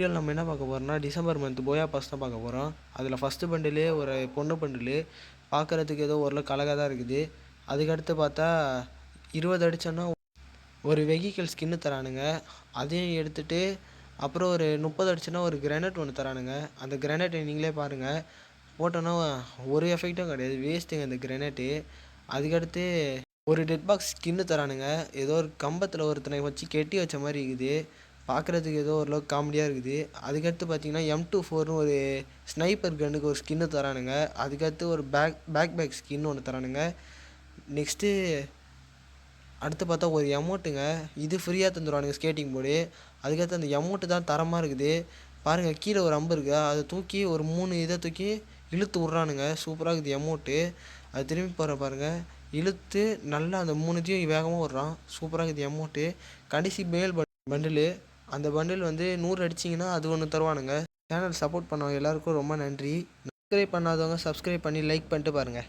வீடியோவில் நம்ம என்ன பார்க்க போகிறோம்னா டிசம்பர் மந்த் போயா பாஸ் தான் பார்க்க போகிறோம். அதில் ஃபஸ்ட்டு பண்டிலே ஒரு பொண்ணு பண்டிலு பார்க்குறதுக்கு ஏதோ ஓரளவுக்கு அழகாக தான் இருக்குது. அதுக்கடுத்து பார்த்தா 20 அடித்தோன்னா ஒரு வெஹிக்கிள் ஸ்கின்னு தரானுங்க. அதையும் எடுத்துகிட்டு அப்புறம் ஒரு 30 அடிச்சோன்னா ஒரு கிரனேட் ஒன்று தரானுங்க. அந்த கிரனேட்டை நீங்களே பாருங்கள். போட்டோன்னா ஒரு எஃபெக்ட்டும் கிடையாது, வேஸ்ட்டுங்க அந்த கிரனேட்டு. அதுக்கடுத்து ஒரு டெட் பாக்ஸ் ஸ்கின்னு தரானுங்க. ஏதோ ஒரு கம்பத்தில் ஒருத்தனை வச்சு கெட்டி வச்ச மாதிரி இருக்குது. பார்க்குறதுக்கு ஏதோ ஓரளவுக்கு காமெடியாக இருக்குது. அதுக்கடுத்து பார்த்தீங்கன்னா M24ன்னு ஒரு ஸ்னைப்பர் கன்னுக்கு ஒரு ஸ்கின்னு தரானுங்க. அதுக்கடுத்து ஒரு பேக் ஸ்கின் ஒன்று தரானுங்க. நெக்ஸ்ட்டு அடுத்து பார்த்தா ஒரு எமௌண்ட்டுங்க. இது ஃப்ரீயாக தந்துடுவானுங்க ஸ்கேட்டிங் போர்டு. அதுக்கடுத்து அந்த எமௌண்ட்டு தான் தரமாக இருக்குது. பாருங்கள், கீழே ஒரு அம்பு இருக்குது. அதை தூக்கி ஒரு 3 இதை தூக்கி இழுத்து விட்றானுங்க. சூப்பராக இருக்குது எமௌண்ட்டு. அது திரும்பி போகிற பாருங்கள், இழுத்து நல்லா அந்த 3த்தையும் வேகமாக விட்றான். சூப்பராக இருக்குது எமௌண்ட்டு. கடைசி மேல் பண்டிலு. அந்த பண்டில் வந்து 100 அடிச்சிங்கன்னா அது ஒன்று தருவானுங்க. சேனல் சப்போர்ட் பண்ணவங்க எல்லாருக்கும் ரொம்ப நன்றி. சப்ஸ்கிரைப் பண்ணாதவங்க சப்ஸ்கிரைப் பண்ணி லைக் பண்ணிட்டு பாருங்கள்.